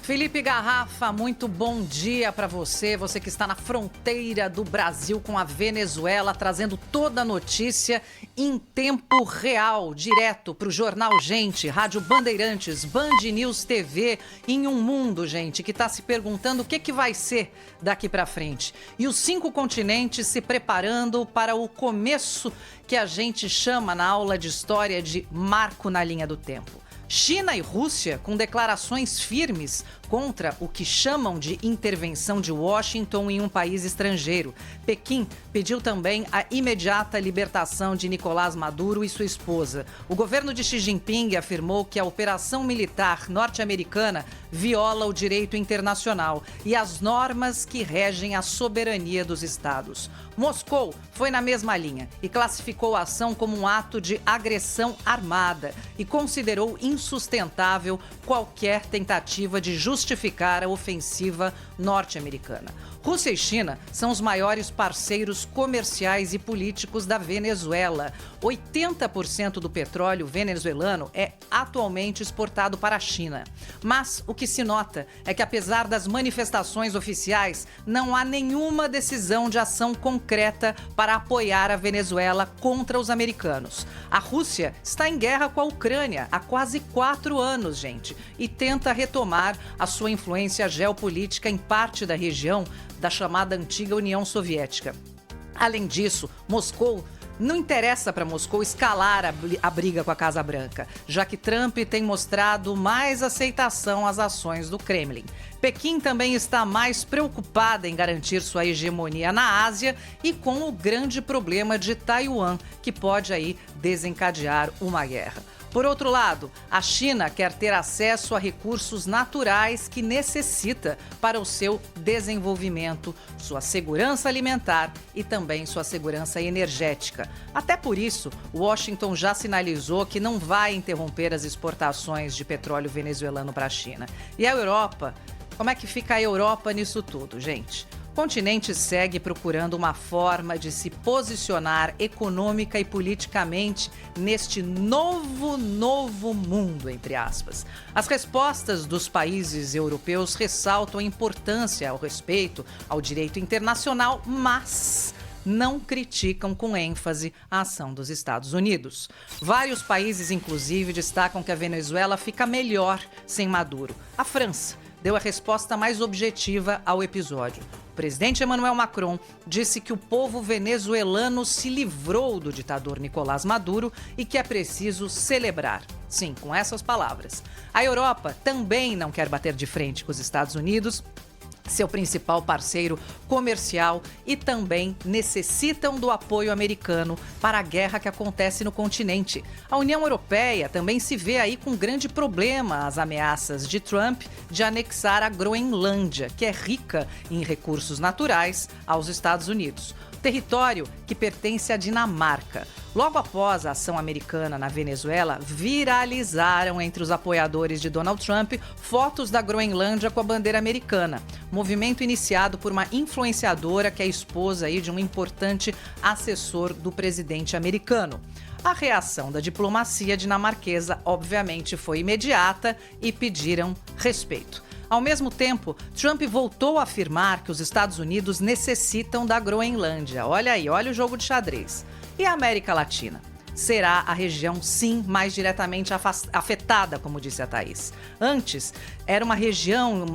Felipe Garrafa, muito bom dia para você. Você que está na fronteira do Brasil com a Venezuela, trazendo toda a notícia em tempo real, direto para o Jornal Gente, Rádio Bandeirantes, Band News TV, em um mundo, gente, que está se perguntando o que vai ser daqui para frente. E os 5 continentes se preparando para o começo que a gente chama na aula de história de marco na linha do tempo. China e Rússia com declarações firmes contra o que chamam de intervenção de Washington em um país estrangeiro. Pequim pediu também a imediata libertação de Nicolás Maduro e sua esposa. O governo de Xi Jinping afirmou que a operação militar norte-americana viola o direito internacional e as normas que regem a soberania dos estados. Moscou foi na mesma linha e classificou a ação como um ato de agressão armada e considerou insustentável qualquer tentativa de justificar a ofensiva norte-americana. Rússia e China são os maiores parceiros comerciais e políticos da Venezuela. 80% do petróleo venezuelano é atualmente exportado para a China. Mas o que se nota é que, apesar das manifestações oficiais, não há nenhuma decisão de ação concreta para apoiar a Venezuela contra os americanos. A Rússia está em guerra com a Ucrânia há quase 4 anos, gente, e tenta retomar a sua influência geopolítica em parte da região da chamada antiga União Soviética. Além disso, não interessa para Moscou escalar a briga com a Casa Branca, já que Trump tem mostrado mais aceitação às ações do Kremlin. Pequim também está mais preocupada em garantir sua hegemonia na Ásia e com o grande problema de Taiwan, que pode aí desencadear uma guerra. Por outro lado, a China quer ter acesso a recursos naturais que necessita para o seu desenvolvimento, sua segurança alimentar e também sua segurança energética. Até por isso, Washington já sinalizou que não vai interromper as exportações de petróleo venezuelano para a China. E a Europa? Como é que fica a Europa nisso tudo, gente? O continente segue procurando uma forma de se posicionar econômica e politicamente neste novo mundo, entre aspas. As respostas dos países europeus ressaltam a importância ao respeito ao direito internacional, mas não criticam com ênfase a ação dos Estados Unidos. Vários países, inclusive, destacam que a Venezuela fica melhor sem Maduro. A França deu a resposta mais objetiva ao episódio. O presidente Emmanuel Macron disse que o povo venezuelano se livrou do ditador Nicolás Maduro e que é preciso celebrar. Sim, com essas palavras. A Europa também não quer bater de frente com os Estados Unidos, seu principal parceiro comercial, e também necessitam do apoio americano para a guerra que acontece no continente. A União Europeia também se vê aí com um grande problema às ameaças de Trump de anexar a Groenlândia, que é rica em recursos naturais, aos Estados Unidos. Território que pertence à Dinamarca. Logo após a ação americana na Venezuela, viralizaram entre os apoiadores de Donald Trump fotos da Groenlândia com a bandeira americana. Movimento iniciado por uma influenciadora que é esposa aí de um importante assessor do presidente americano. A reação da diplomacia dinamarquesa, obviamente, foi imediata e pediram respeito. Ao mesmo tempo, Trump voltou a afirmar que os Estados Unidos necessitam da Groenlândia. Olha aí, olha o jogo de xadrez. E a América Latina? Será a região, sim, mais diretamente afetada, como disse a Thaís. Antes, era uma região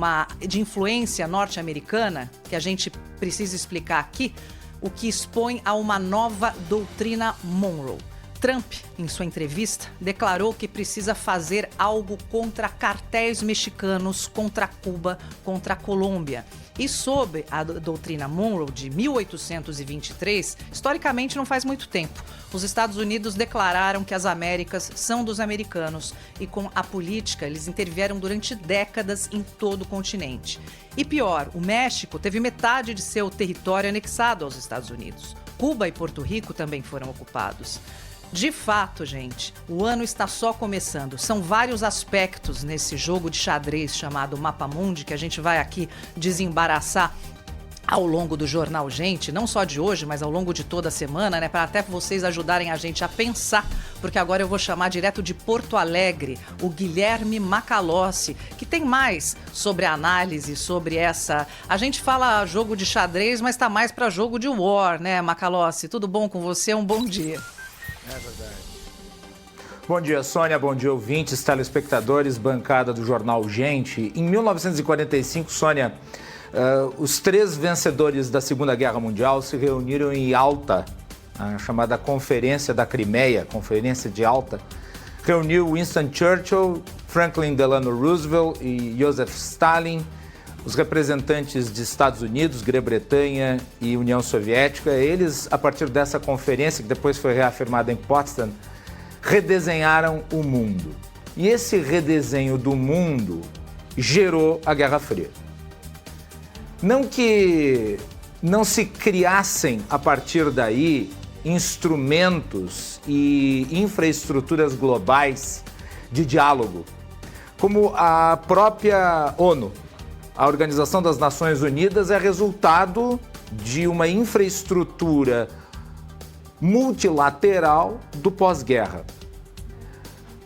de influência norte-americana, que a gente precisa explicar aqui, o que expõe a uma nova doutrina Monroe. Trump, em sua entrevista, declarou que precisa fazer algo contra cartéis mexicanos, contra Cuba, contra a Colômbia. E sob a doutrina Monroe de 1823, historicamente não faz muito tempo, os Estados Unidos declararam que as Américas são dos americanos e com a política eles intervieram durante décadas em todo o continente. E pior, o México teve metade de seu território anexado aos Estados Unidos. Cuba e Porto Rico também foram ocupados. De fato, gente, o ano está só começando. São vários aspectos nesse jogo de xadrez chamado Mapa Mundi que a gente vai aqui desembaraçar ao longo do Jornal Gente, não só de hoje, mas ao longo de toda a semana, né? Para até vocês ajudarem a gente a pensar, porque agora eu vou chamar direto de Porto Alegre o Guilherme Macalossi, que tem mais sobre a análise, sobre essa... A gente fala jogo de xadrez, mas tá mais para jogo de war, né, Macalossi? Tudo bom com você? Um bom dia. É verdade. Bom dia, Sônia. Bom dia, ouvintes, telespectadores, bancada do Jornal Gente. Em 1945, Sônia... os 3 vencedores da Segunda Guerra Mundial se reuniram em Yalta, a chamada Conferência da Crimeia, Conferência de Yalta. Reuniu Winston Churchill, Franklin Delano Roosevelt e Joseph Stalin, os representantes de Estados Unidos, Grã-Bretanha e União Soviética. Eles, a partir dessa conferência, que depois foi reafirmada em Potsdam, redesenharam o mundo. E esse redesenho do mundo gerou a Guerra Fria. Não que não se criassem, a partir daí, instrumentos e infraestruturas globais de diálogo, como a própria ONU. A Organização das Nações Unidas é resultado de uma infraestrutura multilateral do pós-guerra.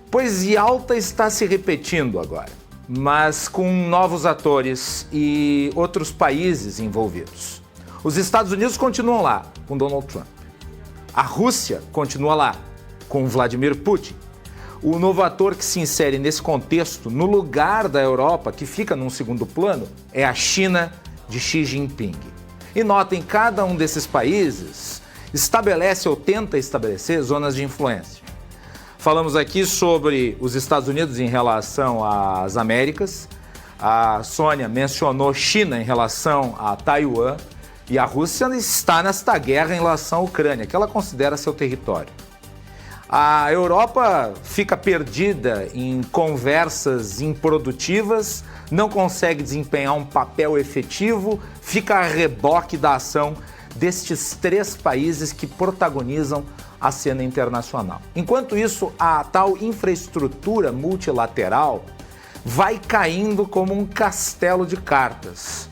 Pois Yalta está se repetindo agora, mas com novos atores e outros países envolvidos. Os Estados Unidos continuam lá, com Donald Trump. A Rússia continua lá, com Vladimir Putin. O novo ator que se insere nesse contexto, no lugar da Europa, que fica num segundo plano, é a China de Xi Jinping. E notem, cada um desses países estabelece ou tenta estabelecer zonas de influência. Falamos aqui sobre os Estados Unidos em relação às Américas. A Sônia mencionou China em relação a Taiwan. E a Rússia está nesta guerra em relação à Ucrânia, que ela considera seu território. A Europa fica perdida em conversas improdutivas, não consegue desempenhar um papel efetivo, fica a reboque da ação destes 3 países que protagonizam a cena internacional. Enquanto isso, a tal infraestrutura multilateral vai caindo como um castelo de cartas,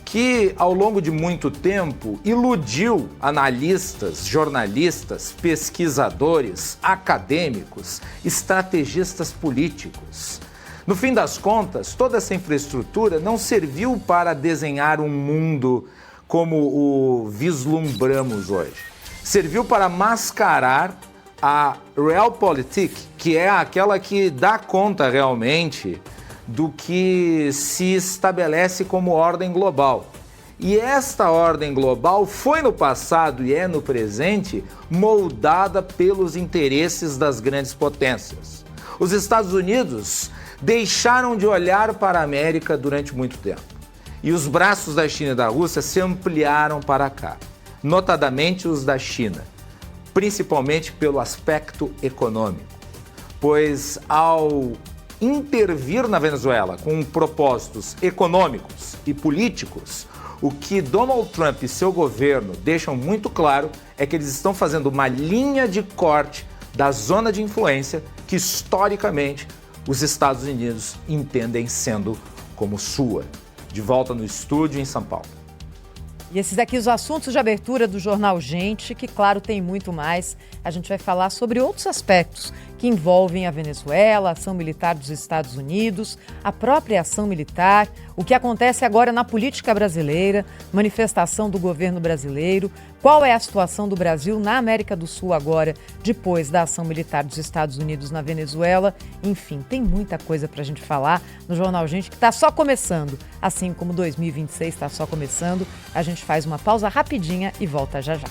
que ao longo de muito tempo iludiu analistas, jornalistas, pesquisadores, acadêmicos, estrategistas políticos. No fim das contas, toda essa infraestrutura não serviu para desenhar um mundo como o vislumbramos hoje. Serviu para mascarar a Realpolitik, que é aquela que dá conta realmente do que se estabelece como ordem global. E esta ordem global foi no passado e é no presente moldada pelos interesses das grandes potências. Os Estados Unidos deixaram de olhar para a América durante muito tempo. E os braços da China e da Rússia se ampliaram para cá, notadamente os da China, principalmente pelo aspecto econômico. Pois ao intervir na Venezuela com propósitos econômicos e políticos, o que Donald Trump e seu governo deixam muito claro é que eles estão fazendo uma linha de corte da zona de influência que, historicamente, os Estados Unidos entendem sendo como sua. De volta no estúdio em São Paulo. E esses aqui os assuntos de abertura do Jornal Gente, que claro tem muito mais. A gente vai falar sobre outros aspectos que envolvem a Venezuela, a ação militar dos Estados Unidos, a própria ação militar, o que acontece agora na política brasileira, manifestação do governo brasileiro, qual é a situação do Brasil na América do Sul agora, depois da ação militar dos Estados Unidos na Venezuela. Enfim, tem muita coisa para a gente falar no Jornal Gente, que está só começando. Assim como 2026 está só começando, a gente faz uma pausa rapidinha e volta já já.